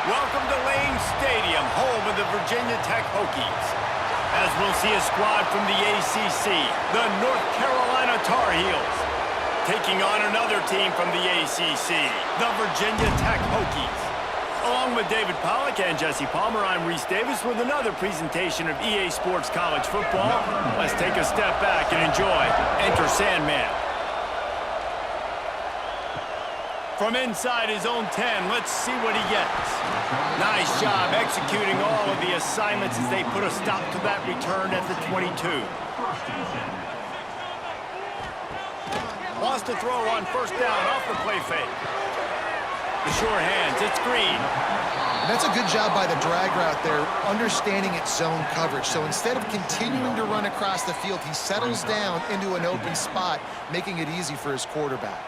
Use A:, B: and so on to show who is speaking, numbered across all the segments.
A: Welcome to Lane Stadium, home of the Virginia Tech Hokies. As we'll see a squad from the ACC, the North Carolina Tar Heels, taking on another team from the ACC, the Virginia Tech Hokies. Along with David Pollack and Jesse Palmer, I'm Reese Davis with another presentation of EA Sports College Football. Let's take a step back and enjoy Enter Sandman. From inside his own 10, let's see what he gets. Nice job executing all of the assignments as they put a stop to that return at the 22. Wants to throw on first down off the play fake. The short hands, it's Green.
B: And that's a good job by the drag route there, understanding its zone coverage. So instead of continuing to run across the field, he settles down into an open spot, making it easy for his quarterback.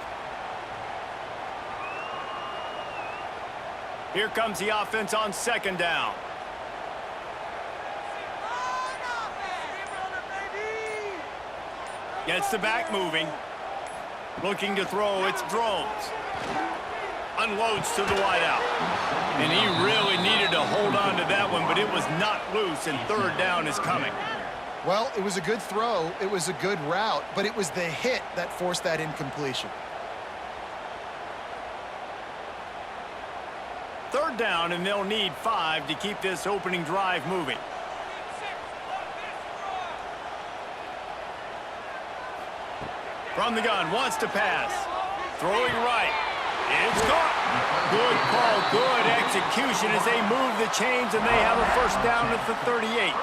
A: Here comes the offense on second down. Gets the back moving. Looking to throw, it's Drones. Unloads to the wideout. And he really needed to hold on to that one, but it was not loose, and third down is coming.
B: Well, it was a good throw, it was a good route, but it was the hit that forced that incompletion.
A: Third down, and they'll need 5 to keep this opening drive moving. From the gun, wants to pass. Throwing right. It's caught. Good call, good execution as they move the chains, and they have a first down at the 38.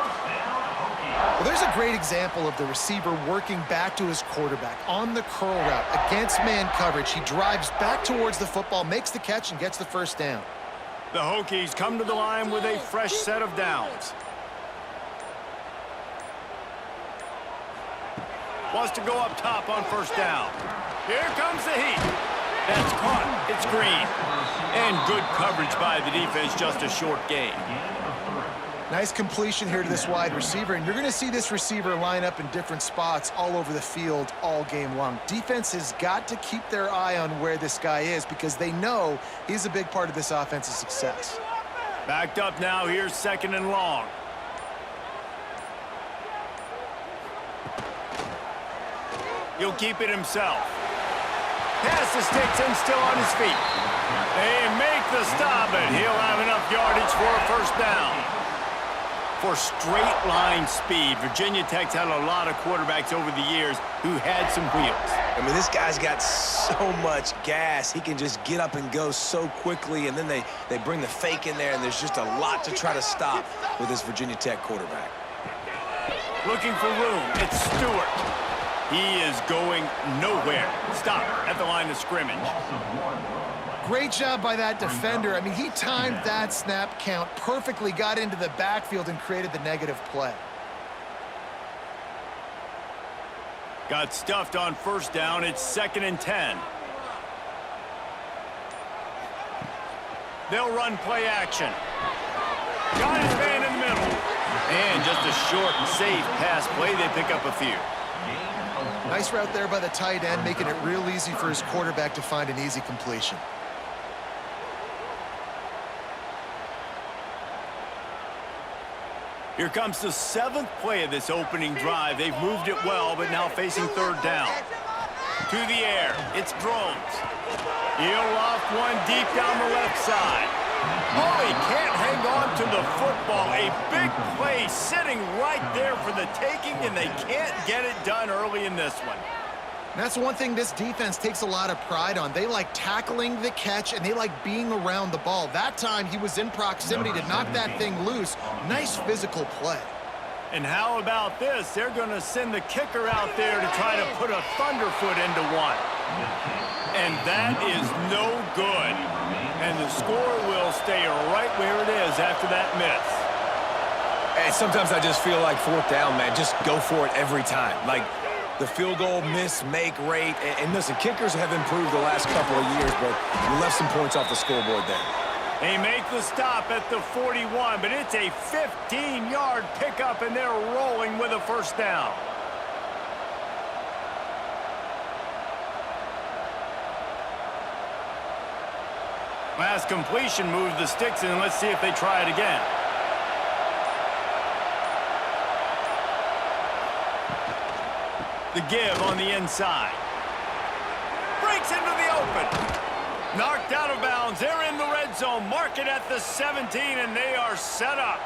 B: Well, there's a great example of the receiver working back to his quarterback on the curl route against man coverage. He drives back towards the football, makes the catch, and gets the first down.
A: The Hokies come to the line with a fresh set of downs. Wants to go up top on first down. Here comes the heat. That's caught. It's Green. And good coverage by the defense, just a short gain.
B: Nice completion here to this wide receiver, and you're going to see this receiver line up in different spots all over the field all game long. Defense has got to keep their eye on where this guy is because they know he's a big part of this offense's success.
A: Backed up now, here's second and long. He'll keep it himself. Pass the sticks and still on his feet. They make the stop, and he'll have enough yardage for a first down. For straight line speed, Virginia Tech's had a lot of quarterbacks over the years who had some wheels.
C: I mean, this guy's got so much gas. He can just get up and go so quickly, and then they bring the fake in there, and there's just a lot to try to stop with this Virginia Tech quarterback.
A: Looking for room, it's Stewart. He is going nowhere. Stop at the line of scrimmage.
B: Great job by that defender. I mean, he timed that snap count perfectly, got into the backfield, and created the negative play.
A: Got stuffed on first down. It's second and 10. They'll run play action. Got his man in the middle. And just a short and safe pass play. They pick up a few.
B: Nice route there by the tight end, making it real easy for his quarterback to find an easy completion.
A: Here comes the 7th play of this opening drive. They've moved it well, but now facing third down. To the air, it's Drones. He'll loft one deep down the left side. Oh, he can't hang on to the football. A big play sitting right there for the taking, and they can't get it done early in this one.
B: And that's one thing this defense takes a lot of pride on. They like tackling the catch, and they like being around the ball. That time, he was in proximity to knock that thing loose. Nice physical play.
A: And how about this? They're going to send the kicker out there to try to put a thunderfoot into one. And that is no good. And the score will stay right where it is after that miss.
C: Hey, sometimes I just feel like fourth down, man. Just go for it every time. Like, the field goal miss-make rate. And listen, kickers have improved the last couple of years, but you left some points off the scoreboard there.
A: They make the stop at the 41, but it's a 15-yard pickup, and they're rolling with a first down. Last completion moved the sticks, and let's see if they try it again. The give on the inside. Breaks into the open. Knocked out of bounds. They're in the red zone. Mark it at the 17, and they are set up.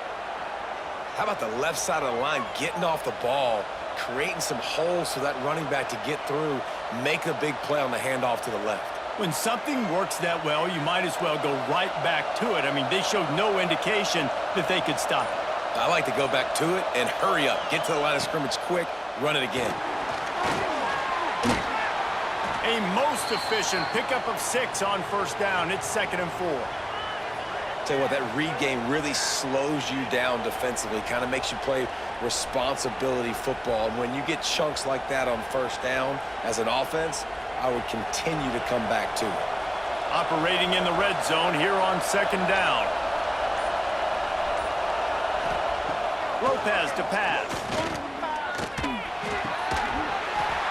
C: How about the left side of the line getting off the ball, creating some holes for that running back to get through, make a big play on the handoff to the left.
A: When something works that well, you might as well go right back to it. I mean, they showed no indication that they could stop it.
C: I like to go back to it and hurry up. Get to the line of scrimmage quick, run it again.
A: A most efficient pickup of 6 on first down. It's 2nd and 4.
C: Tell you what, that read game really slows you down defensively, kind of makes you play responsibility football. And when you get chunks like that on first down as an offense, I would continue to come back to it.
A: Operating in the red zone here on 2nd down. Lopez to pass.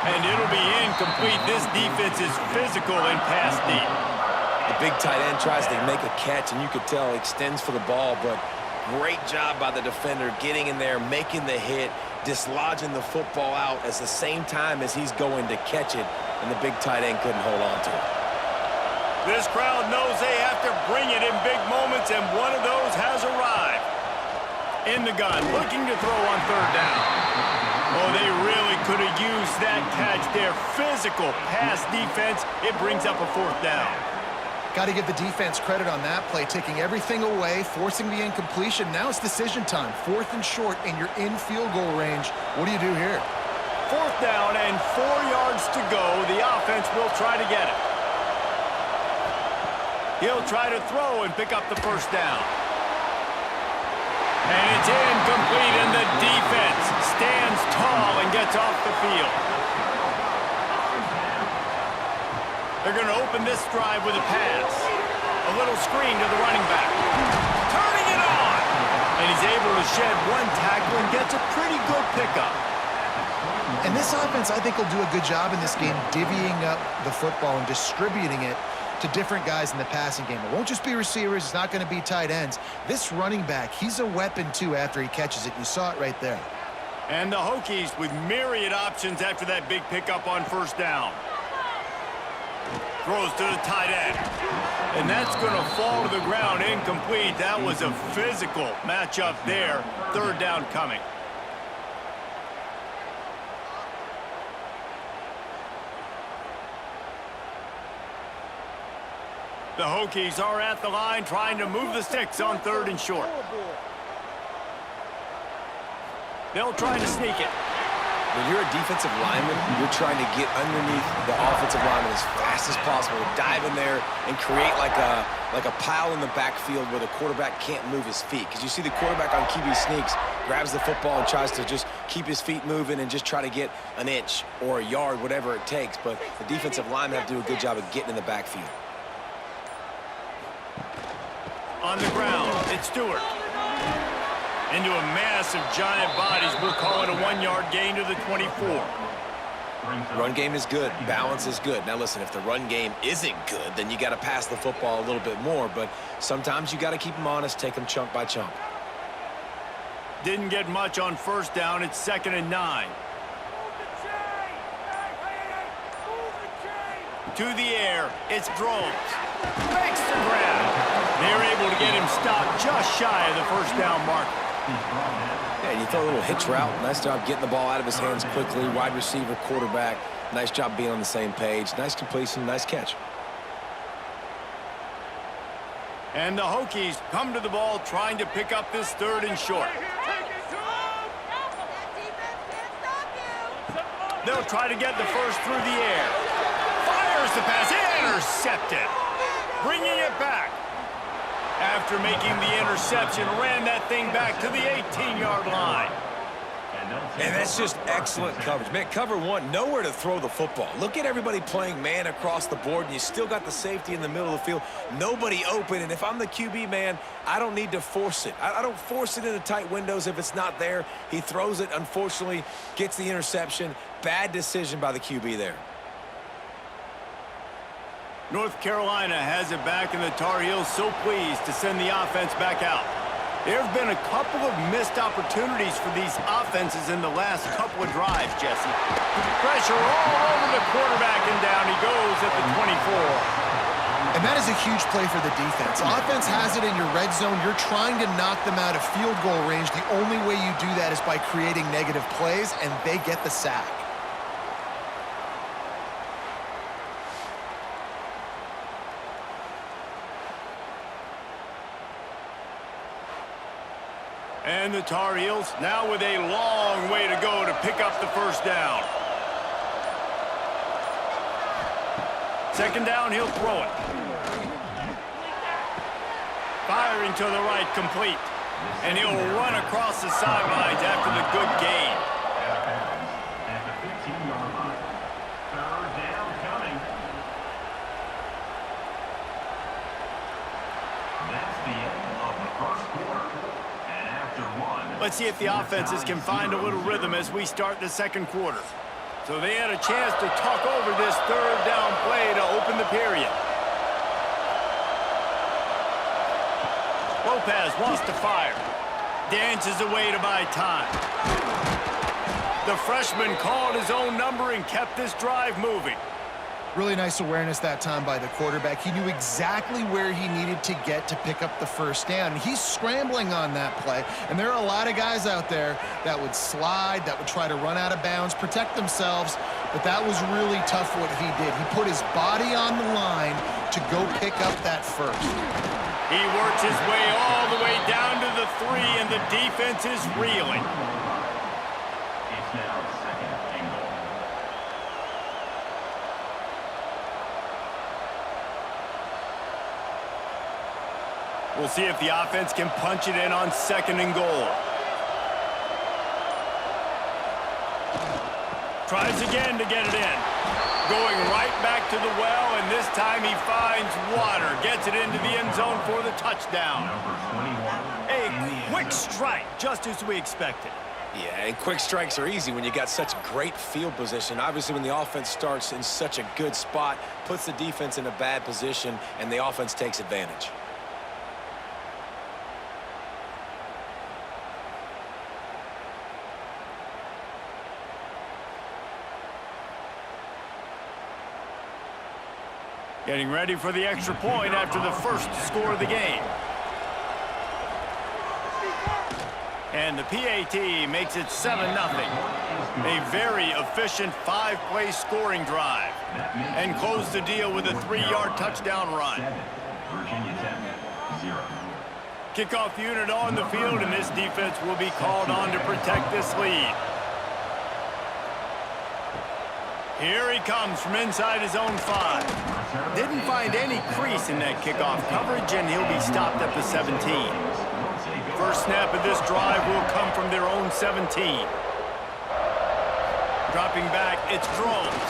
A: And it'll be incomplete. This defense is physical and pass deep.
C: The big tight end tries to make a catch, and you could tell extends for the ball, but great job by the defender getting in there, making the hit, dislodging the football out at the same time as he's going to catch it, and the big tight end couldn't hold on to it.
A: This crowd knows they have to bring it in big moments, and one of those has arrived. In the gun, looking to throw on 3rd down. Oh, they really could have used that catch there. Physical pass defense. It brings up a 4th down.
B: Got to give the defense credit on that play, taking everything away, forcing the incompletion. Now it's decision time. 4th and short, and you're in field goal range. What do you do here?
A: 4th down and 4 yards to go. The offense will try to get it. He'll try to throw and pick up the 1st down. And it's incomplete, and the defense stands tall and gets off the field. They're going to open this drive with a pass. A little screen to the running back. Turning it on! And he's able to shed 1 tackle and gets a pretty good pickup.
B: And this offense, I think, will do a good job in this game divvying up the football and distributing it to different guys in the passing game. It won't just be receivers. It's not going to be tight ends. This running back, he's a weapon, too, after he catches it. You saw it right there.
A: And the Hokies with myriad options after that big pickup on 1st down. Throws to the tight end. And that's going to fall to the ground incomplete. That was a physical matchup there. 3rd down coming. The Hokies are at the line trying to move the sticks on 3rd and short. They'll try to sneak it.
C: When you're a defensive lineman, you're trying to get underneath the offensive lineman as fast as possible, dive in there and create like a pile in the backfield where the quarterback can't move his feet. Because you see the quarterback on QB sneaks, grabs the football and tries to just keep his feet moving and just try to get an inch or a yard, whatever it takes. But the defensive linemen have to do a good job of getting in the backfield.
A: On the ground, it's Stewart. Into a mass of giant bodies. We'll call it a 1-yard gain to the 24.
C: Run game is good. Balance is good. Now, listen, if the run game isn't good, then you got to pass the football a little bit more. But sometimes you got to keep them honest, take them chunk by chunk.
A: Didn't get much on 1st down. It's 2nd and 9. To the air. It's Drones. Makes the grab. They're able to get him stopped just shy of the 1st down mark.
C: Yeah, and you throw a little hitch route. Nice job getting the ball out of his hands quickly. Wide receiver, quarterback. Nice job being on the same page. Nice completion, nice catch.
A: And the Hokies come to the ball trying to pick up this 3rd and short. They'll try to get the 1st through the air. Fires the pass. Intercepted. Bringing it back. After making the interception, ran that thing back to the 18-yard line.
C: And that's just excellent coverage. Man, cover 1, nowhere to throw the football. Look at everybody playing man across the board, and you still got the safety in the middle of the field. Nobody open, and if I'm the QB, man, I don't need to force it. I don't force it into tight windows if it's not there. He throws it, unfortunately, gets the interception. Bad decision by the QB there.
A: North Carolina has it back, and the Tar Heels so pleased to send the offense back out. There have been a couple of missed opportunities for these offenses in the last couple of drives, Jesse. Pressure all over the quarterback, and down he goes at the 24.
B: And that is a huge play for the defense. Offense has it in your red zone. You're trying to knock them out of field goal range. The only way you do that is by creating negative plays, and they get the sack.
A: And the Tar Heels now with a long way to go to pick up the first down. Second down, he'll throw it. Firing to the right, complete. And he'll run across the sidelines after the good gain.
D: At the 15-yard line. Third down coming. That's the end of the first quarter. And after one...
A: Let's see if the offenses can find a little rhythm as we start the second quarter. So they had a chance to talk over this third down play to open the period. Lopez wants to fire. Dances away to buy time. The freshman called his own number and kept this drive moving.
B: Really nice awareness that time by the quarterback. He knew exactly where he needed to get to pick up the first down. He's scrambling on that play, and there are a lot of guys out there that would slide, that would try to run out of bounds, protect themselves, but that was really tough what he did. He put his body on the line to go pick up that first.
A: He works his way all the way down to the 3, and the defense is reeling.
D: It's now second and goal.
A: We'll see if the offense can punch it in on second and goal. Tries again to get it in. Going right back to the well, and this time he finds water. Gets it into the end zone for the touchdown. A quick strike, just as we expected.
C: Yeah, and quick strikes are easy when you got such great field position. Obviously, when the offense starts in such a good spot, puts the defense in a bad position, and the offense takes advantage.
A: Getting ready for the extra point after the first score of the game. And the PAT makes it 7-0. A very efficient 5-play scoring drive. And close the deal with a 3-yard touchdown run.
D: Virginia Tech, 0.
A: Kickoff unit on the field, and this defense will be called on to protect this lead. Here he comes from inside his own 5. Didn't find any crease in that kickoff coverage, and he'll be stopped at the 17. First snap of this drive will come from their own 17. Dropping back, it's Drones.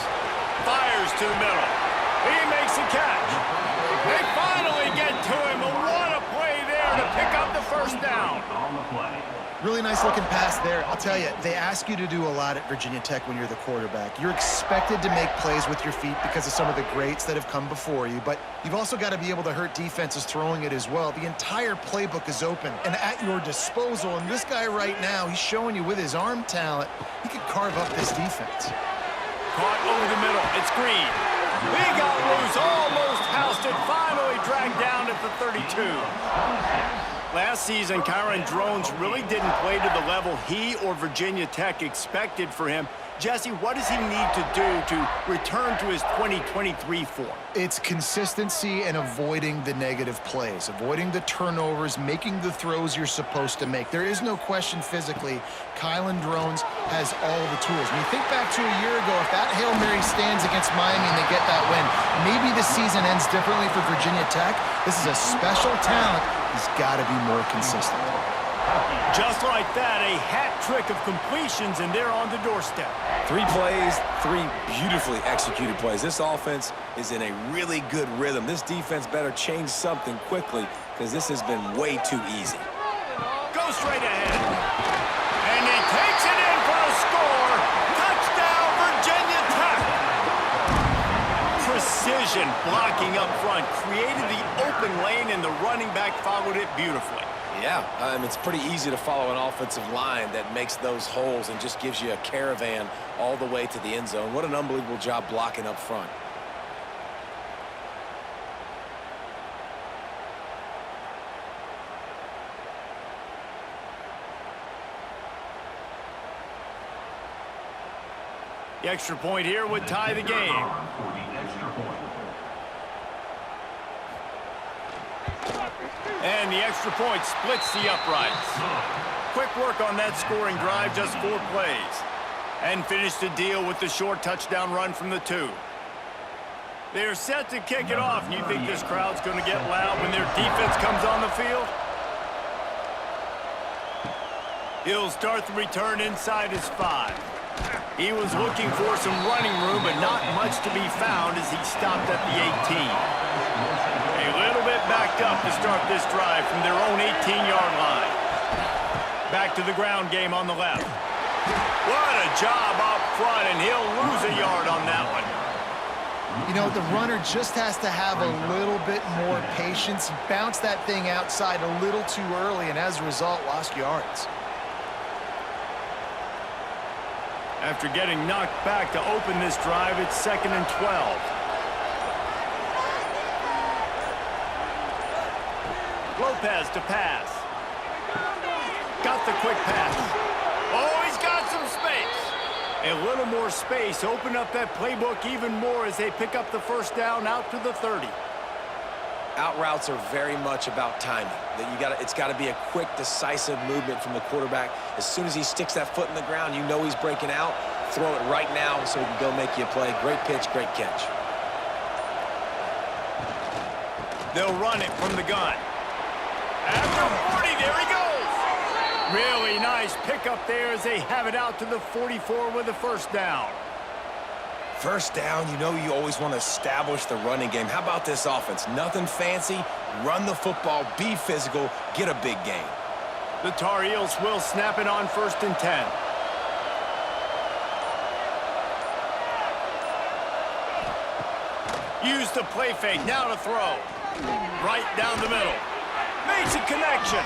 A: Fires to the middle. He makes a catch. They finally get to him. What a play there to pick up the first down.
D: On the play.
B: Really nice looking pass there. I'll tell you, they ask you to do a lot at Virginia Tech when you're the quarterback. You're expected to make plays with your feet because of some of the greats that have come before you, but you've also got to be able to hurt defenses throwing it as well. The entire playbook is open and at your disposal, and this guy right now, he's showing you with his arm talent, he could carve up this defense.
A: Caught over the middle. It's Green. He got loose, almost housed it, finally dragged down at the 32. Last season, Kyron Drones really didn't play to the level he or Virginia Tech expected for him. Jesse, what does he need to do to return to his 2023 form?
B: It's consistency and avoiding the negative plays, avoiding the turnovers, making the throws you're supposed to make. There is no question physically, Kyron Drones has all the tools. When you think back to a year ago, if that Hail Mary stands against Miami and they get that win, maybe the season ends differently for Virginia Tech. This is a special talent. He's got to be more consistent.
A: Just like that, a hat trick of completions, and they're on the doorstep.
C: 3 plays, 3 beautifully executed plays. This offense is in a really good rhythm. This defense better change something quickly because this has been way too easy.
A: Go straight ahead. And he takes it in for a score. Touchdown, Virginia Tech. Precision vision blocking up front, created the open lane, and the running back followed it beautifully.
C: Yeah, it's pretty easy to follow an offensive line that makes those holes and just gives you a caravan all the way to the end zone. What an unbelievable job blocking up front.
A: The extra point here would tie the game. And the extra point splits the uprights. Quick work on that scoring drive, just 4 plays. And finished the deal with the short touchdown run from the 2. They're set to kick it off. And you think this crowd's going to get loud when their defense comes on the field? He'll start the return inside his 5. He was looking for some running room, but not much to be found as he stopped at the 18. A little bit backed up to start this drive from their own 18-yard line. Back to the ground game on the left. What a job up front, and he'll lose a yard on that one.
B: You know, the runner just has to have a little bit more patience. He bounced that thing outside a little too early, and as a result, lost yards.
A: After getting knocked back to open this drive, it's 2nd and 12. Lopez to pass. Got the quick pass. Oh, he's got some space. A little more space. Open up that playbook even more as they pick up the first down out to the 30.
C: Out routes are very much about timing. It's got to be a quick, decisive movement from the quarterback. As soon as he sticks that foot in the ground, you know he's breaking out. Throw it right now so he can go make you a play. Great pitch, great catch.
A: They'll run it from the gun. After 40, there he goes. Really nice pickup there as they have it out to the 44 with a first down.
C: First down, you know you always want to establish the running game. How about this offense? Nothing fancy. Run the football, be physical, get a big gain.
A: The Tar Heels will snap it on 1st and 10. Use the play fake, now to throw. Right down the middle. Makes a connection.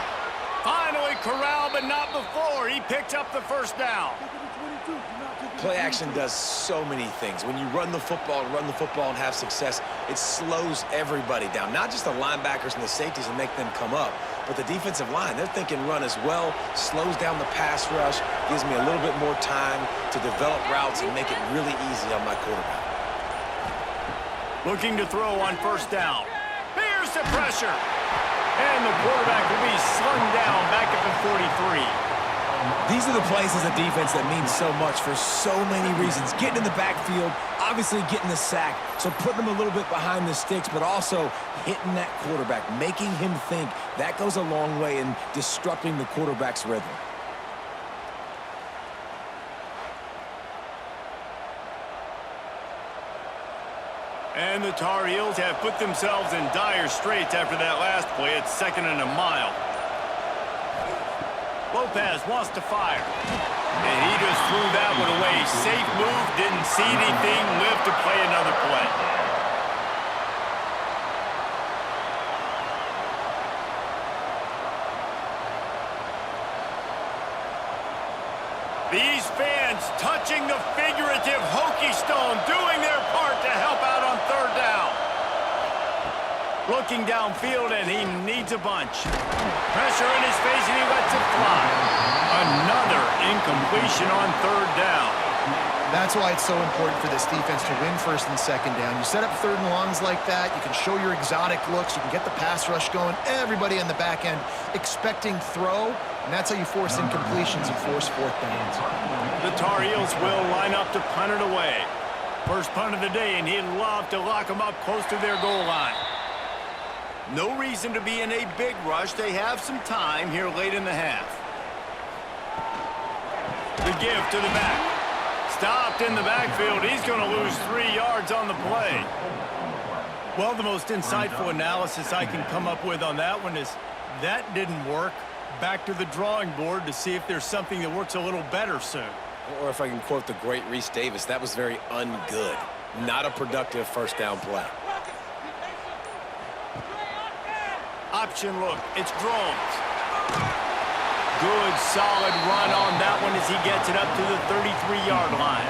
A: Finally corralled, but not before. He picks up the first down.
C: Play action does so many things. When you run the football and have success, it slows everybody down. Not just the linebackers and the safeties and make them come up, but the defensive line. They're thinking run as well, slows down the pass rush, gives me a little bit more time to develop routes and make it really easy on my quarterback.
A: Looking to throw on first down. Here's the pressure. And the quarterback will be slung down back at the 43.
C: These are the plays as a defense that mean so much for so many reasons. Getting in the backfield, obviously getting the sack, so putting them a little bit behind the sticks, but also hitting that quarterback, making him think. That goes a long way in disrupting the quarterback's rhythm.
A: And the Tar Heels have put themselves in dire straits after that last play. It's 2nd and a mile. Lopez wants to fire. And he just threw that one away. Safe move, didn't see anything, lived to play another play. These fans touching the figurative Hokie stone, doing their part to help out on 3rd down. Looking downfield, and he needs a bunch. Pressure in his face, and he lets it fly. Another incompletion on 3rd down.
B: That's why it's so important for this defense to win 1st and 2nd down. You set up 3rd and longs like that, you can show your exotic looks, you can get the pass rush going, everybody on the back end expecting throw, and that's how you force incompletions and force 4th downs.
A: The Tar Heels will line up to punt it away. First punt of the day, and he'd love to lock them up close to their goal line. No reason to be in a big rush. They have some time here late in the half. The give to the back. Stopped in the backfield. He's going to lose 3 yards on the play. Well, the most insightful analysis I can come up with on that one is that didn't work. Back to the drawing board to see if there's something that works a little better soon.
C: Or if I can quote the great Reese Davis, that was very ungood. Not a productive first down play.
A: Option look. It's drones. Good, solid run on that one as he gets it up to the 33-yard line.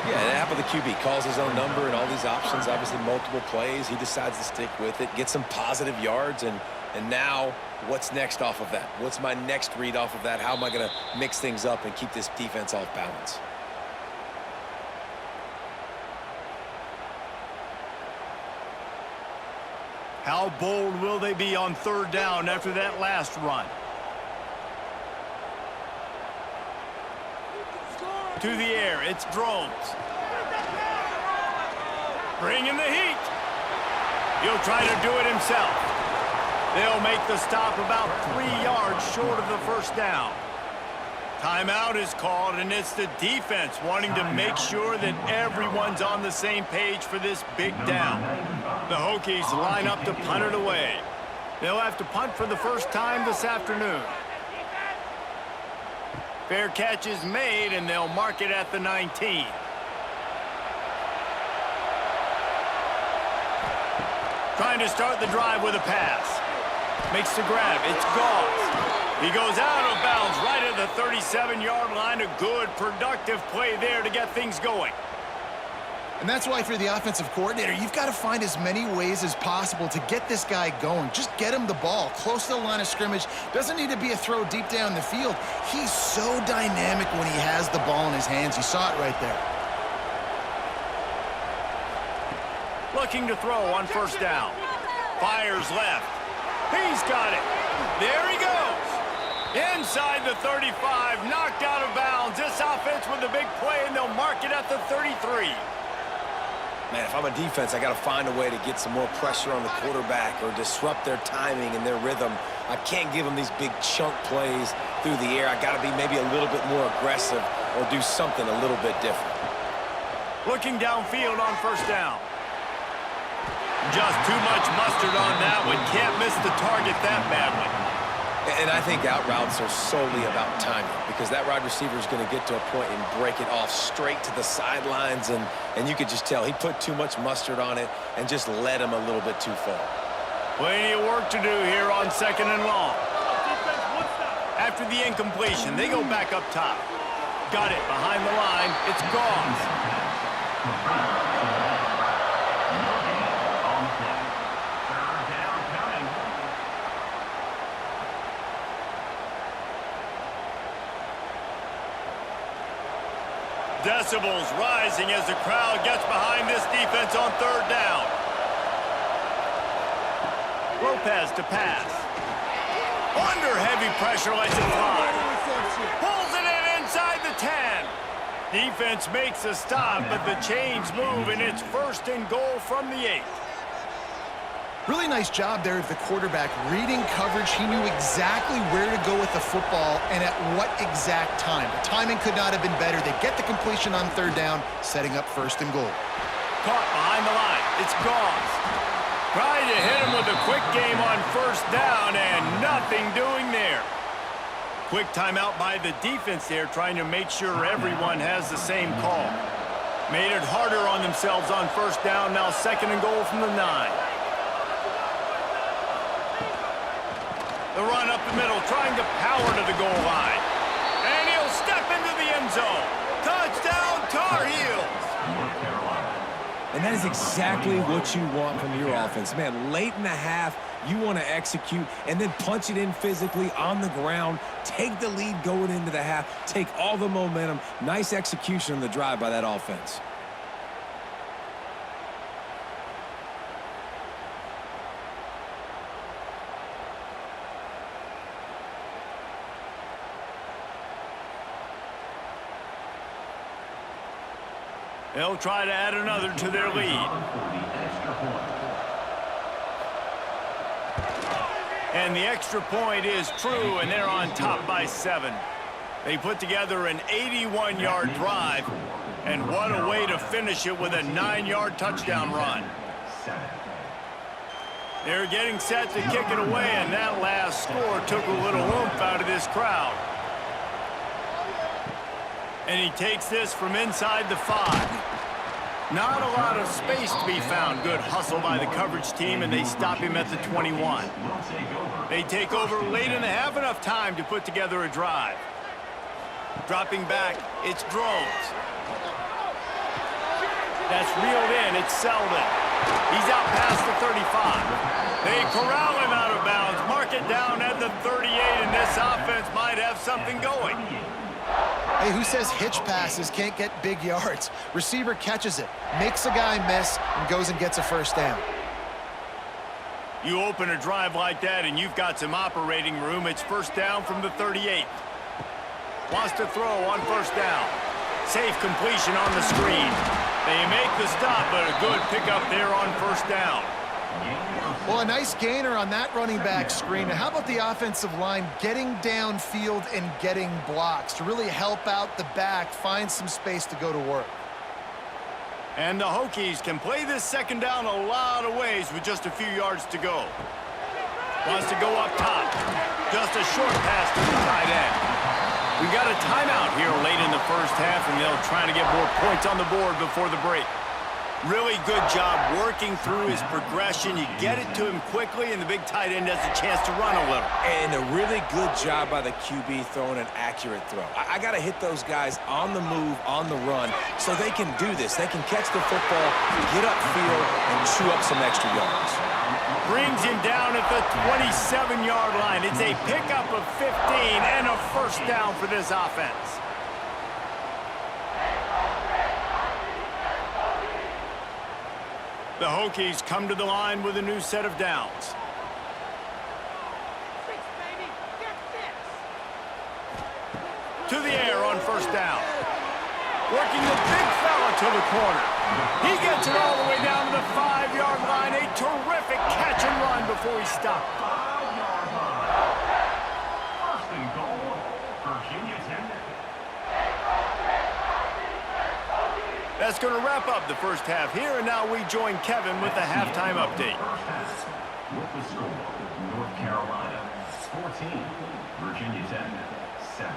C: Yeah, and half of the QB calls his own number and all these options, obviously multiple plays. He decides to stick with it, get some positive yards, and now what's next off of that? What's my next read off of that? How am I going to mix things up and keep this defense off balance?
A: How bold will they be on third down after that last run? To the air, it's drones. Bringing the heat. He'll try to do it himself. They'll make the stop about 3 yards short of the first down. Timeout is called, and it's the defense wanting to make sure that everyone's on the same page for this big down. The Hokies line up to punt it away. They'll have to punt for the first time this afternoon. Fair catch is made, and they'll mark it at the 19. Trying to start the drive with a pass. Makes the grab. It's Goss. He goes out of bounds right at the 37-yard line. A good, productive play there to get things going.
B: And that's why, if you're the offensive coordinator, you've got to find as many ways as possible to get this guy going. Just get him the ball close to the line of scrimmage. Doesn't need to be a throw deep down the field. He's so dynamic when he has the ball in his hands. You saw it right there.
A: Looking to throw on first down. Fires left. He's got it. There he goes. Inside the 35, knocked out of bounds. This offense with a big play, and they'll mark it at the 33.
C: Man, if I'm a defense, I got to find a way to get some more pressure on the quarterback or disrupt their timing and their rhythm. I can't give them these big chunk plays through the air. I got to be maybe a little bit more aggressive or do something a little bit different.
A: Looking downfield on first down. Just too much mustard on that one. Can't miss the target that badly.
C: And I think out routes are solely about timing because that wide receiver is going to get to a point and break it off straight to the sidelines, and you could just tell he put too much mustard on it and just led him a little bit too far.
A: Plenty of work to do here on second and long. After the incompletion, they go back up top. Got it behind the line. It's Goss. Decibels rising as the crowd gets behind this defense on third down. Lopez to pass. Under heavy pressure, lets it fly. Pulls it in inside the 10. Defense makes a stop, but the chains move, and it's first and goal from the 8.
B: Really nice job there of the quarterback. Reading coverage, he knew exactly where to go with the football and at what exact time. The timing could not have been better. They get the completion on third down, setting up first and goal.
A: Caught behind the line. It's Goss. Trying to hit him with a quick game on first down, and nothing doing there. Quick timeout by the defense there, trying to make sure everyone has the same call. Made it harder on themselves on first down. Now second and goal from the 9. The run up the middle, trying to power to the goal line. And he'll step into the end zone. Touchdown, Tar Heels!
C: And that is exactly what you want from your offense. Man, late in the half, you want to execute and then punch it in physically on the ground, take the lead going into the half, take all the momentum. Nice execution on the drive by that offense.
A: They'll try to add another to their lead. And the extra point is true, and they're on top by 7. They put together an 81-yard drive, and what a way to finish it with a 9-yard touchdown run. They're getting set to kick it away, and that last score took a little oomph out of this crowd. And he takes this from inside the 5. Not a lot of space to be found. Good hustle by the coverage team, and they stop him at the 21. They take over late in the half, enough time to put together a drive. Dropping back, it's Drones. That's reeled in, it's Selden. He's out past the 35. They corral him out of bounds, mark it down at the 38, and this offense might have something going.
B: Hey, who says hitch passes can't get big yards? Receiver catches it, makes a guy miss, and goes and gets a first down.
A: You open a drive like that, and you've got some operating room. It's first down from the 38. Wants to throw on first down. Safe completion on the screen. They make the stop, but a good pickup there on first down.
B: Well, a nice gainer on that running back screen. Now, how about the offensive line getting downfield and getting blocks to really help out the back, find some space to go to work?
A: And the Hokies can play this second down a lot of ways with just a few yards to go. Wants to go up top. Just a short pass to the tight end. We got a timeout here late in the first half, and they'll try to get more points on the board before the break. Really good job working through his progression. You get it to him quickly, and the big tight end has a chance to run a little.
C: And a really good job by the QB throwing an accurate throw. I got to hit those guys on the move, on the run, so they can do this. They can catch the football, get upfield, and chew up some extra yards.
A: Brings him down at the 27-yard line. It's a pickup of 15 and a first down for this offense. The Hokies come to the line with a new set of downs. To the air on first down. Working the big fella to the corner. He gets it all the way down to the 5-yard line. A terrific catch and run before he stopped.
D: 5-yard line. First and goal, Virginia Tech.
A: That's going to wrap up the first half here, and now we join Kevin with the halftime update.
D: First half, with the score, North Carolina 14, Virginia Tech 7.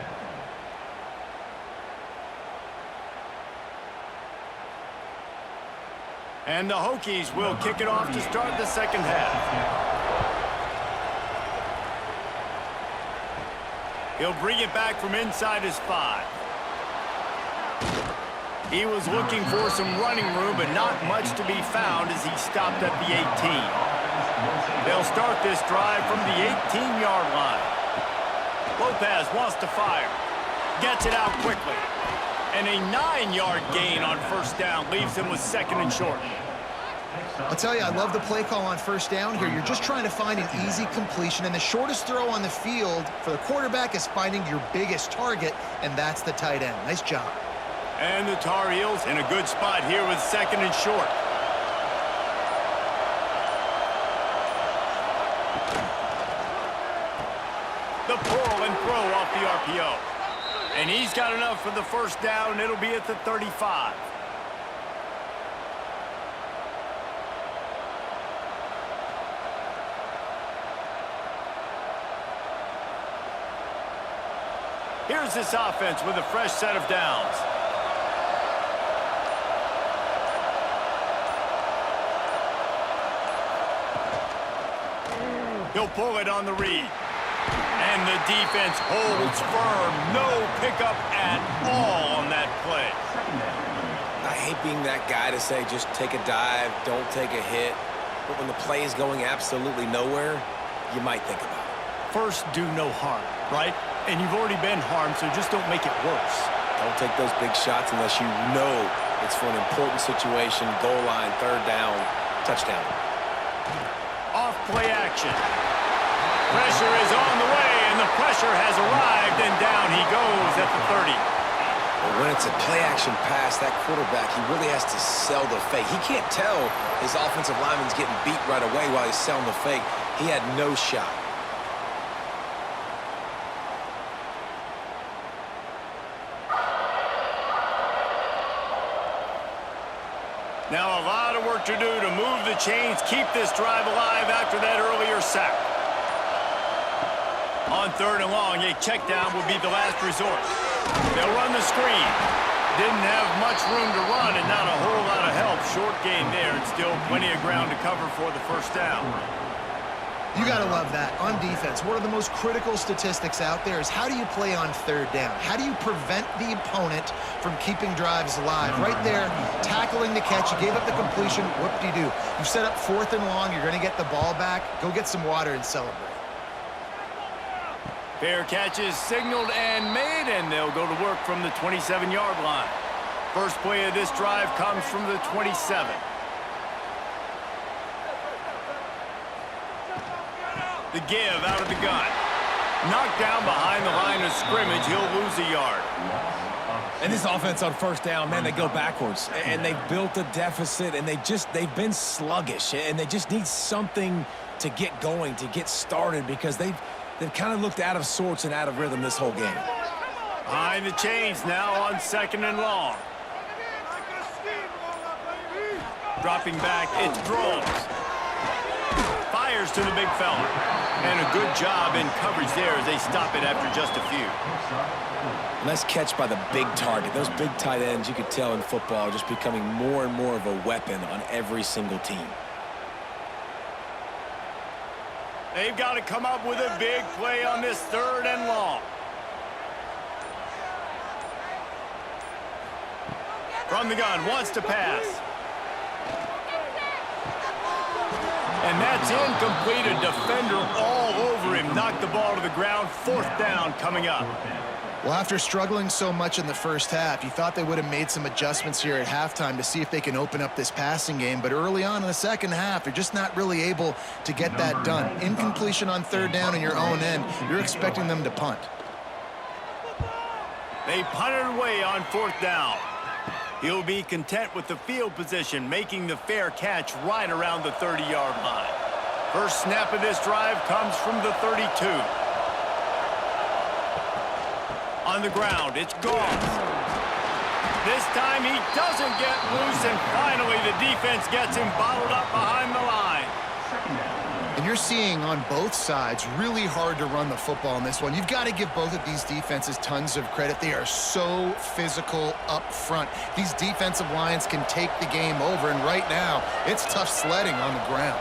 A: And the Hokies will kick it off to start the second half. He'll bring it back from inside his 5. He was looking for some running room, but not much to be found as he stopped at the 18. They'll start this drive from the 18-yard line. Lopez wants to fire. Gets it out quickly. And a 9-yard gain on first down leaves him with second and short.
B: I'll tell you, I love the play call on first down here. You're just trying to find an easy completion, and the shortest throw on the field for the quarterback is finding your biggest target, and that's the tight end. Nice job.
A: And the Tar Heels in a good spot here with second and short. The pull and throw off the RPO. And he's got enough for the first down, and it'll be at the 35. Here's this offense with a fresh set of downs. He'll pull it on the read. And the defense holds firm. No pickup at all on that play.
C: I hate being that guy to say just take a dive, don't take a hit. But when the play is going absolutely nowhere, you might think about it.
A: First, do no harm, right? And you've already been harmed, so just don't make it worse.
C: Don't take those big shots unless you know it's for an important situation, goal line, third down, touchdown.
A: Off play action. Pressure is on the way, and the pressure has arrived, and down he goes at the 30.
C: But when it's a play-action pass, that quarterback, he really has to sell the fake. He can't tell his offensive lineman's getting beat right away while he's selling the fake. He had no shot.
A: Now a lot of work to do to move the chains, keep this drive alive after that earlier sack. On third and long, a check down will be the last resort. They'll run the screen. Didn't have much room to run and not a whole lot of help. Short gain there, and still plenty of ground to cover for the first down.
B: You got to love that. On defense, one of the most critical statistics out there is how do you play on third down? How do you prevent the opponent from keeping drives alive? Right there, tackling the catch. You gave up the completion. Whoop-de-doo. You set up 4th and long. You're going to get the ball back. Go get some water and celebrate.
A: Fair catch is signaled and made, and they'll go to work from the 27-yard line. First play of this drive comes from the 27. The give out of the gun. Knocked down behind the line of scrimmage. He'll lose a yard.
C: And this offense on first down, man, they go backwards. And they've built a deficit, and they've been sluggish. And they just need something to get going, to get started, because they've kind of looked out of sorts and out of rhythm this whole game.
A: Behind the chains now on 2nd and long. Dropping back, it's Groves. Fires to the big fella. And a good job in coverage there as they stop it after just a few.
C: Nice catch by the big target. Those big tight ends, you could tell in football, are just becoming more and more of a weapon on every single team.
A: They've got to come up with a big play on this 3rd and long. From the gun, wants to pass. And that's incomplete. A defender all over him. Knocked the ball to the ground. 4th down coming up.
B: Well, after struggling so much in the first half, you thought they would have made some adjustments here at halftime to see if they can open up this passing game. But early on in the second half, they're just not really able to get that done. Incompletion on 3rd down in your own end. You're expecting them to punt.
A: They punted away on 4th down. He'll be content with the field position, making the fair catch right around the 30-yard line. First snap of this drive comes from the 32. On the ground, it's Goff. This time he doesn't get loose, and finally the defense gets him bottled up behind the line.
B: And you're seeing on both sides really hard to run the football in this one. You've got to give both of these defenses tons of credit. They are so physical up front. These defensive lines can take the game over, and right now it's tough sledding on the ground.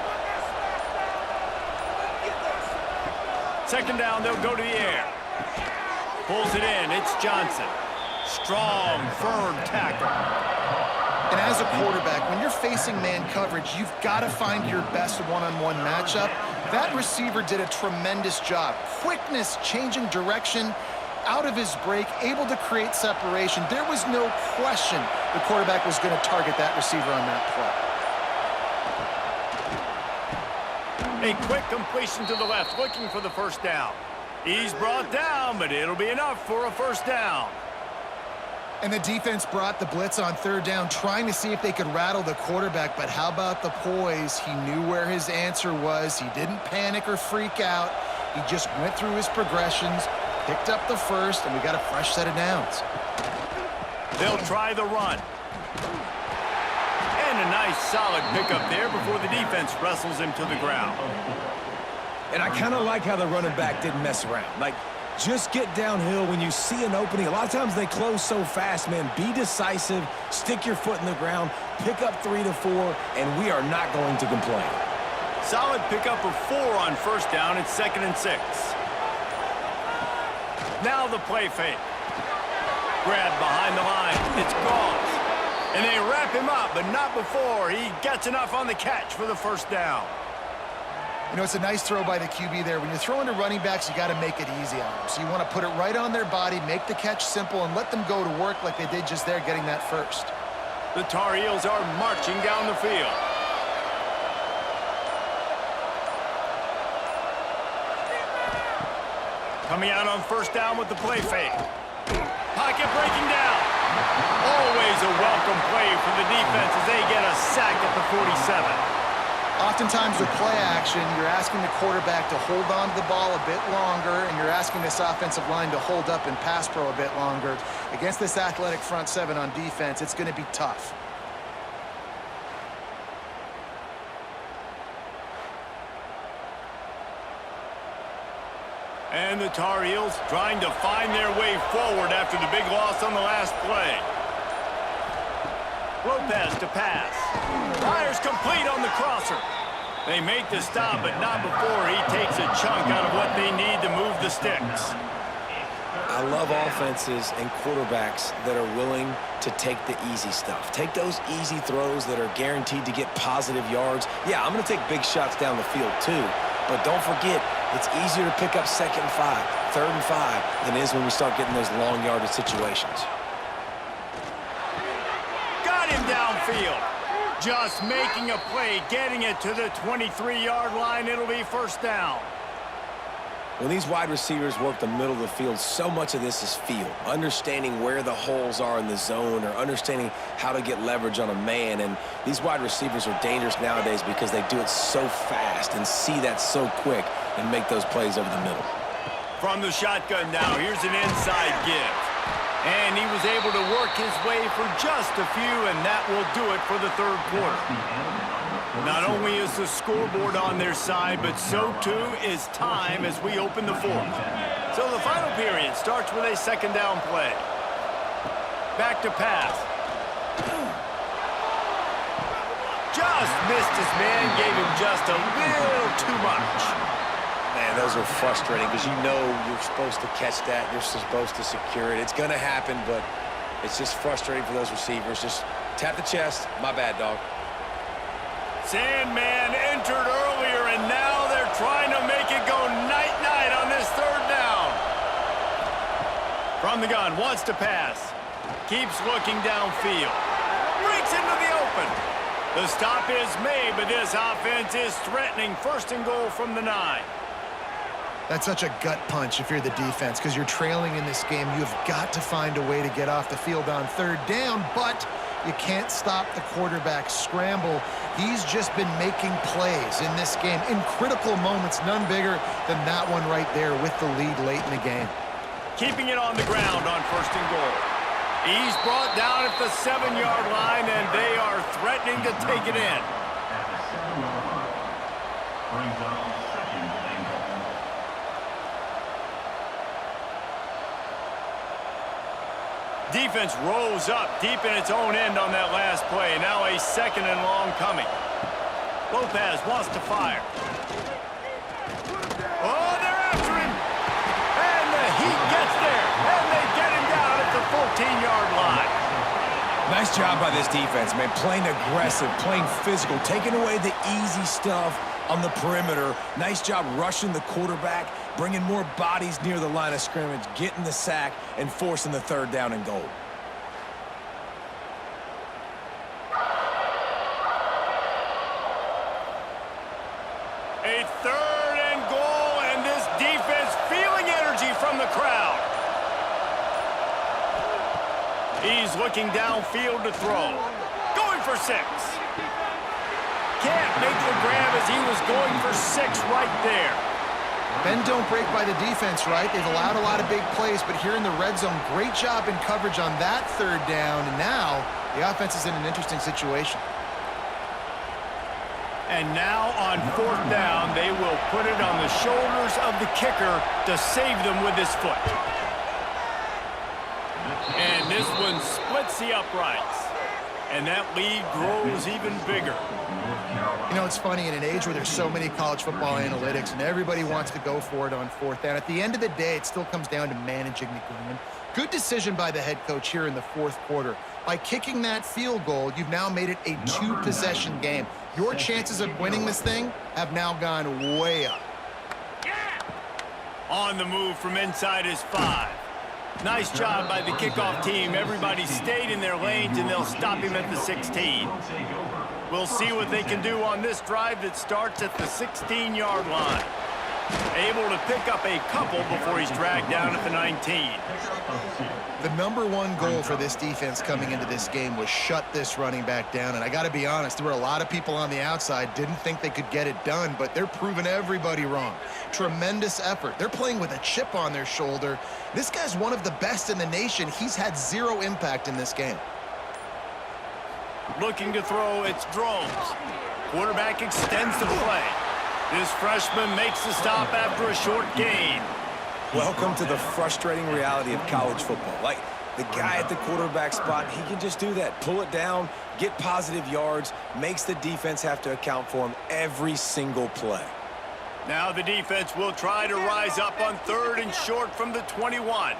A: 2nd down, they'll go to the air. Pulls it in, it's Johnson. Strong, firm tackle.
B: And as a quarterback, when you're facing man coverage, you've got to find your best one-on-one matchup. That receiver did a tremendous job. Quickness, changing direction, out of his break, able to create separation. There was no question the quarterback was going to target that receiver on that play.
A: A quick completion to the left, looking for the first down. He's brought down, but it'll be enough for a first down.
B: And the defense brought the blitz on 3rd down, trying to see if they could rattle the quarterback. But how about the poise? He knew where his answer was. He didn't panic or freak out. He just went through his progressions, picked up the first, and we got a fresh set of downs.
A: They'll try the run. And a nice solid pickup there before the defense wrestles him to the ground.
C: And I kind of like how the running back didn't mess around. Like, just get downhill when you see an opening. A lot of times they close so fast, man. Be decisive, stick your foot in the ground, pick up 3 to 4, and we are not going to complain.
A: Solid pickup of 4 on first down. It's 2nd and 6. Now the play fake. Grab behind the line. It's Goff. And they wrap him up, but not before he gets enough on the catch for the first down.
B: You know, it's a nice throw by the QB there. When you're throwing to running backs, you got to make it easy on them. So you want to put it right on their body, make the catch simple, and let them go to work like they did just there, getting that first.
A: The Tar Heels are marching down the field. Coming out on first down with the play fake. Pocket breaking down. Always a welcome play for the defense as they get a sack at the 47.
B: Oftentimes with play action, you're asking the quarterback to hold on to the ball a bit longer, and you're asking this offensive line to hold up in pass pro a bit longer. Against this athletic front seven on defense, it's going to be tough.
A: And the Tar Heels trying to find their way forward after the big loss on the last play. Lopez to pass. Fires complete on the crosser. They make the stop, but not before he takes a chunk out of what they need to move the sticks.
C: I love offenses and quarterbacks that are willing to take the easy stuff. Take those easy throws that are guaranteed to get positive yards. Yeah, I'm going to take big shots down the field too, but don't forget, it's easier to pick up 2nd and 5, 3rd and 5 than it is when we start getting those long yardage situations.
A: Got him downfield. Just making a play, getting it to the 23-yard line. It'll be first down.
C: When these wide receivers work the middle of the field, so much of this is feel. Understanding where the holes are in the zone or understanding how to get leverage on a man. And these wide receivers are dangerous nowadays because they do it so fast and see that so quick and make those plays over the middle.
A: From the shotgun now, here's an inside give. And he was able to work his way for just a few, and that will do it for the third quarter. Not only is the scoreboard on their side, but so too is time as we open the fourth. So the final period starts with a 2nd down play. Back to pass. Just missed his man, gave him just a little too much.
C: Man, those are frustrating because you know you're supposed to catch that. You're supposed to secure it. It's going to happen, but it's just frustrating for those receivers. Just tap the chest. My bad, dog.
A: Sandman entered earlier, and now they're trying to make it go night-night on this 3rd down. From the gun, wants to pass. Keeps looking downfield. Breaks into the open. The stop is made, but this offense is threatening 1st and goal from the 9.
B: That's such a gut punch if you're the defense, because you're trailing in this game. You've got to find a way to get off the field on 3rd down, but you can't stop the quarterback scramble. He's just been making plays in this game in critical moments, none bigger than that one right there with the lead late in the game.
A: Keeping it on the ground on 1st and goal. He's brought down at the 7-yard line, and they are threatening to take it in.
D: At the 7-yard line. Brings up 2nd and goal.
A: Defense rose up deep in its own end on that last play. Now a 2nd and long coming. Lopez wants to fire. Oh, they're after him. And the Heat gets there. And they get him down at the 14-yard line.
C: Nice job by this defense, man. Playing aggressive, playing physical, taking away the easy stuff on the perimeter. Nice job rushing the quarterback, bringing more bodies near the line of scrimmage, getting the sack, and forcing the 3rd down and goal.
A: A 3rd and goal, and this defense feeling energy from the crowd. He's looking downfield to throw. Going for 6. Can't make the grab as he was going for 6 right there.
B: Bend don't break by the defense, right? They've allowed a lot of big plays, but here in the red zone, great job in coverage on that 3rd down, and now the offense is in an interesting situation.
A: And now on 4th down, they will put it on the shoulders of the kicker to save them with his foot. And this one splits the uprights. And that lead grows even bigger.
B: You know, it's funny, in an age where there's so many college football analytics and everybody wants to go for it on 4th down, at the end of the day, it still comes down to managing the game. Good decision by the head coach here in the 4th quarter. By kicking that field goal, you've now made it a 2-possession game. Your chances of winning this thing have now gone way up.
A: On the move from inside his 5. Nice job by the kickoff team. Everybody stayed in their lanes, and they'll stop him at the 16. We'll see what they can do on this drive that starts at the 16-yard line. Able to pick up a couple before he's dragged down at the 19.
B: The #1 goal for this defense coming into this game was shut this running back down. And I got to be honest, there were a lot of people on the outside didn't think they could get it done, but they're proving everybody wrong. Tremendous effort. They're playing with a chip on their shoulder. This guy's one of the best in the nation. He's had 0 impact in this game.
A: Looking to throw, it's Drones. Quarterback extends the play. This freshman makes the stop after a short gain.
C: Welcome to the frustrating reality of college football. Like, The guy at the quarterback spot, he can just do that. Pull it down, get positive yards, makes the defense have to account for him every single play.
A: Now the defense will try to rise up on 3rd and short from the 21.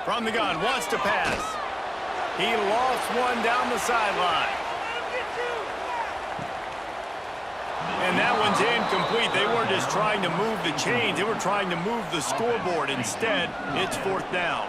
A: From the gun, wants to pass. He lost one down the sideline. And that one's incomplete. They weren't just trying to move the chains. They were trying to move the scoreboard. Instead, it's 4th down.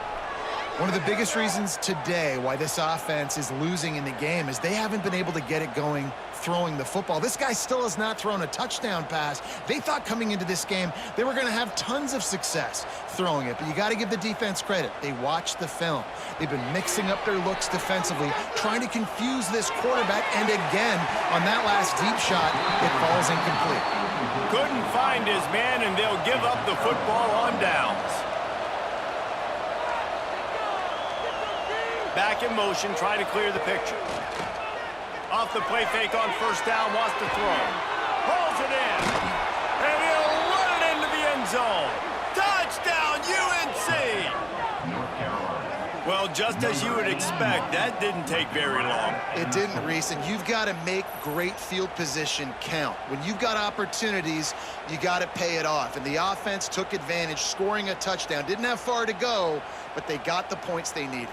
B: One of the biggest reasons today why this offense is losing in the game is they haven't been able to get it going throwing the football. This guy still has not thrown a touchdown pass. They thought coming into this game they were going to have tons of success throwing it, but you got to give the defense credit. They watched the film. They've been mixing up their looks defensively, trying to confuse this quarterback, and again, on that last deep shot, it falls incomplete.
A: Couldn't find his man, and they'll give up the football on downs. Back in motion, trying to clear the picture. Off the play fake on 1st down, wants to throw. Pulls it in. And he'll run it into the end zone. Touchdown, UNC!
D: North Carolina.
A: Well, just as you would expect, that didn't take very long.
B: It didn't, Reese, and you've got to make great field position count. When you've got opportunities, you got to pay it off. And the offense took advantage, scoring a touchdown. Didn't have far to go, but they got the points they needed.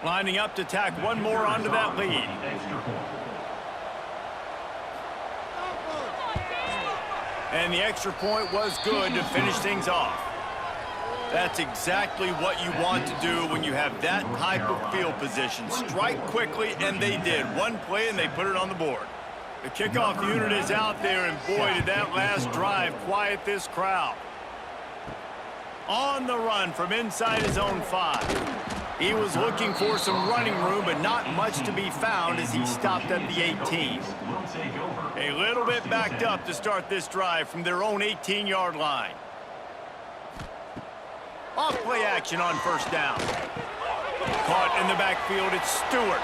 A: Lining up to tack one more onto that lead.
D: Extra point.
A: And the extra point was good to finish things off. That's exactly what you want to do when you have that type of field position. Strike quickly, and they did. One play, and they put it on the board. The kickoff unit is out there, and boy, did that last drive quiet this crowd. On the run from inside his own 5. He was looking for some running room, but not much to be found as he stopped at the 18. A little bit backed up to start this drive from their own 18-yard line. Off play action on 1st down. Caught in the backfield, it's Stewart.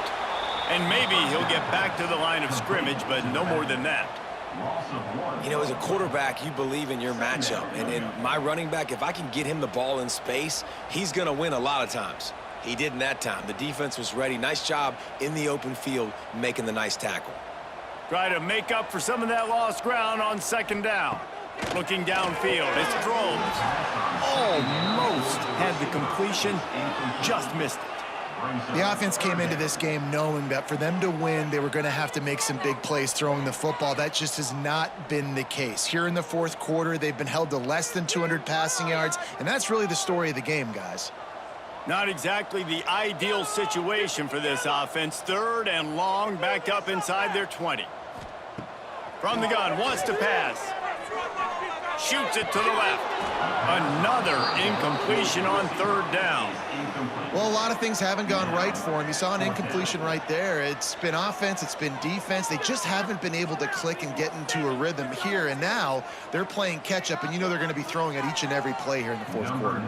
A: And maybe he'll get back to the line of scrimmage, but no more than that.
C: You know, as a quarterback, you believe in your matchup. And my running back, if I can get him the ball in space, he's going to win a lot of times. He didn't that time. The defense was ready. Nice job in the open field making the nice tackle.
A: Try to make up for some of that lost ground on 2nd down. Looking downfield, it's throws. Almost had the completion, just missed it.
B: The offense came into this game knowing that for them to win, they were going to have to make some big plays throwing the football. That just has not been the case. Here in the 4th quarter, they've been held to less than 200 passing yards, and that's really the story of the game, guys.
A: Not exactly the ideal situation for this offense. 3rd and long, backed up inside their 20. From the gun, wants to pass. Shoots it to the left. Another incompletion on 3rd down.
B: Well, a lot of things haven't gone right for him. You saw an incompletion right there. It's been offense, it's been defense. They just haven't been able to click and get into a rhythm here. And now they're playing catch-up, and you know they're going to be throwing at each and every play here in the 4th quarter.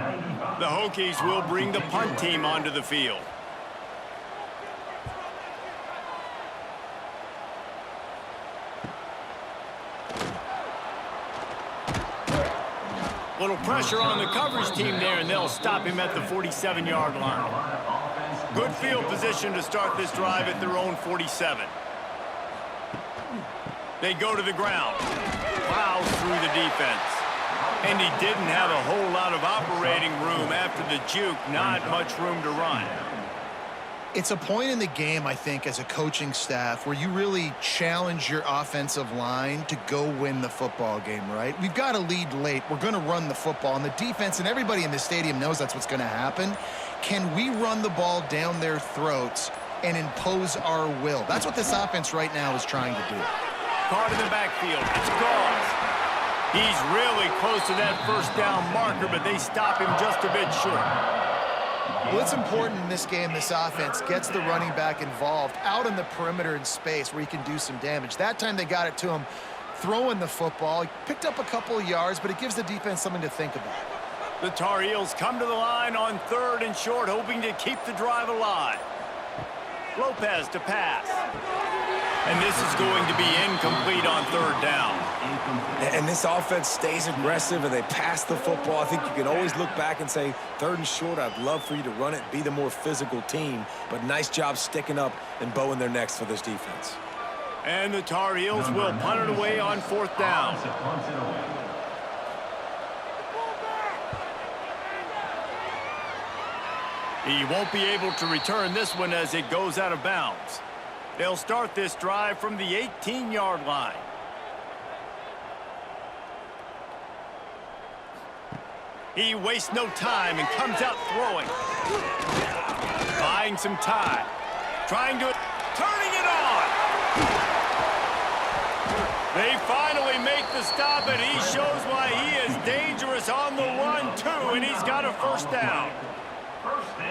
A: The Hokies will bring the punt team onto the field. Little pressure on the coverage team there, and they'll stop him at the 47-yard line. Good field position to start this drive at their own 47. They go to the ground. Plows through the defense. And he didn't have a whole lot of operating room after the juke. Not much room to run.
B: It's a point in the game, I think, as a coaching staff where you really challenge your offensive line to go win the football game, right? We've got to lead late. We're going to run the football. And the defense and everybody in the stadium knows that's what's going to happen. Can we run the ball down their throats and impose our will? That's what this offense right now is trying to do.
A: Caught in the backfield. It's Gauze. He's really close to that 1st down marker, but they stop him just a bit short.
B: Well, it's important in this game this offense gets the running back involved out in the perimeter in space where he can do some damage. That time they got it to him throwing the football. He picked up a couple of yards, but it gives the defense something to think about.
A: The Tar Heels come to the line on 3rd and short, hoping to keep the drive alive. Lopez to pass. And this is going to be incomplete on 3rd down.
C: And this offense stays aggressive and they pass the football. I think you can always look back and say, 3rd and short, I'd love for you to run it, be the more physical team. But nice job sticking up and bowing their necks for this defense.
A: And the Tar Heels will punt it away on 4th down. He won't be able to return this one as it goes out of bounds. They'll start this drive from the 18-yard line. He wastes no time and comes out throwing. Buying some time. Turning it on. They finally make the stop, and he shows why he is dangerous on the run, too, and he's got a 1st down.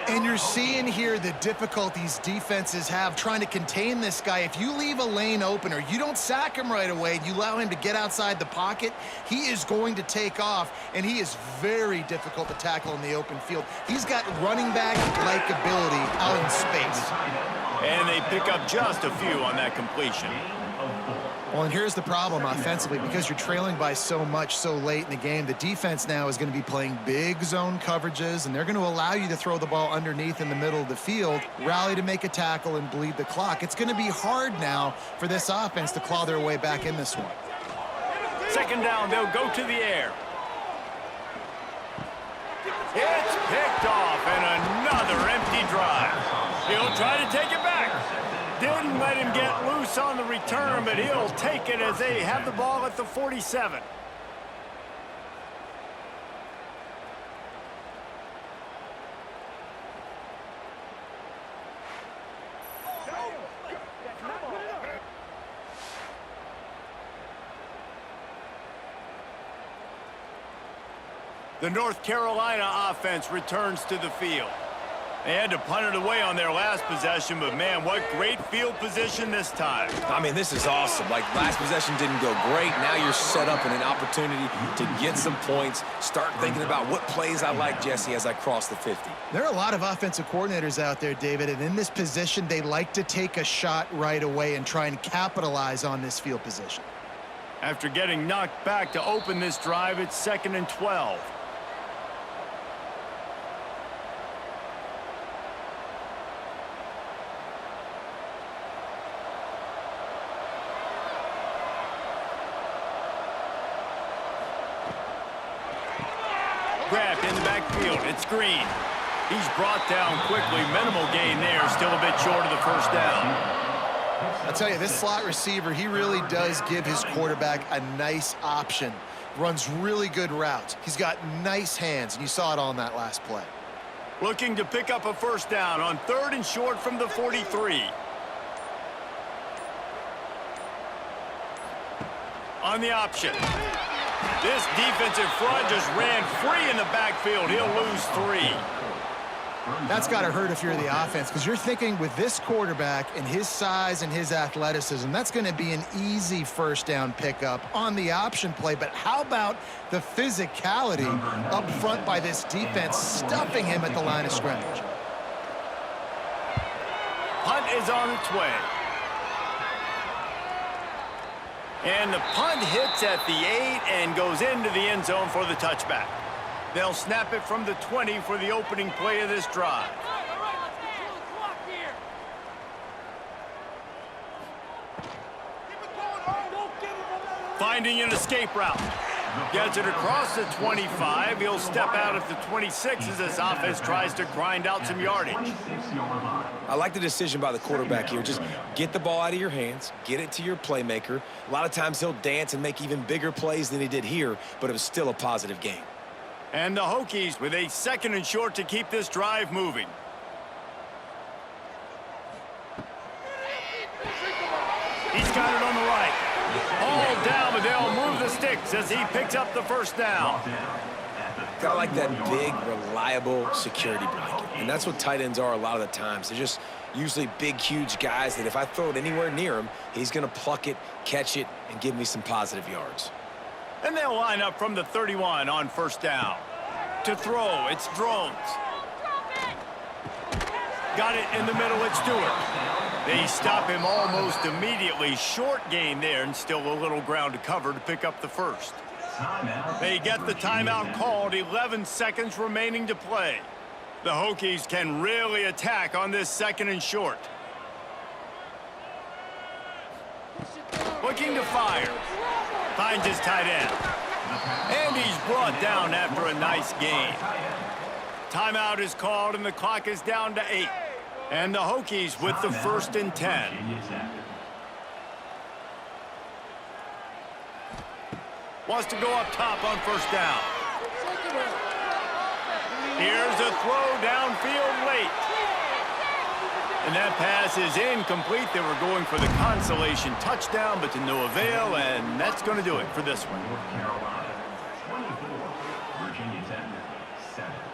B: And you're seeing here the difficulties defenses have trying to contain this guy. If you leave a lane open or you don't sack him right away and you allow him to get outside the pocket, he is going to take off, and he is very difficult to tackle in the open field. He's got running back-like ability out in space.
A: And they pick up just a few on that completion.
B: Well, and here's the problem offensively. Because you're trailing by so much so late in the game, the defense now is going to be playing big zone coverages, and they're going to allow you to throw the ball underneath in the middle of the field, rally to make a tackle, and bleed the clock. It's going to be hard now for this offense to claw their way back in this one.
A: 2nd down, they'll go to the air. It's picked off, and another empty drive. He'll try to take it back. Didn't let him get loose on the return, but he'll take it as they have the ball at the 47. The North Carolina offense returns to the field. They had to punt it away on their last possession, but man, what great field position this time.
C: I mean, this is awesome. Like, last possession didn't go great. Now you're set up in an opportunity to get some points. Start thinking about what plays I like, Jesse, as I cross the 50.
B: There are a lot of offensive coordinators out there, David, and in this position, they like to take a shot right away and try and capitalize on this field position.
A: After getting knocked back to open this drive, it's 2nd and 12. Grabbed in the backfield. It's Green. He's brought down quickly. Minimal gain there. Still a bit short of the 1st down.
B: I'll tell you, this slot receiver, he really does give his quarterback a nice option. Runs really good routes. He's got nice hands, and you saw it on that last play.
A: Looking to pick up a 1st down on 3rd and short from the 43. On the option. This defensive front just ran free in the backfield. He'll lose 3.
B: That's got to hurt if you're the offense, because you're thinking with this quarterback and his size and his athleticism, that's going to be an easy 1st down pickup on the option play. But how about the physicality up front by this defense, stuffing him at the line of scrimmage?
A: Punt is on its way. And the punt hits at the 8 and goes into the end zone for the touchback. They'll snap it from the 20 for the opening play of this drive. Finding an escape route. Gets it across the 25. He'll step out at the 26 as this offense tries to grind out some yardage.
C: I like the decision by the quarterback here. Just get the ball out of your hands, get it to your playmaker. A lot of times he'll dance and make even bigger plays than he did here, but it was still a positive game.
A: And the Hokies with a 2nd and short to keep this drive moving. He's got it on the right. All down, but they'll move the sticks as he picks up the 1st down.
C: Got like that big, reliable security blanket. And that's what tight ends are a lot of the times. They're just usually big, huge guys that if I throw it anywhere near him, he's going to pluck it, catch it, and give me some positive yards.
A: And they'll line up from the 31 on 1st down. To throw, it's Drones. Got it in the middle, it's Stewart. They stop him almost immediately. Short gain there, and still a little ground to cover to pick up the first. They get the timeout called, 11 seconds remaining to play. The Hokies can really attack on this 2nd and short. Looking to fire. Finds his tight end. And he's brought down after a nice gain. Timeout is called, and the clock is down to 8. And the Hokies with the 1st and 10. Wants to go up top on 1st down. Here's a throw downfield late. And that pass is incomplete. They were going for the consolation touchdown, but to no avail, and that's going to do it for this one.
D: North Carolina 24, Virginia Tech 7.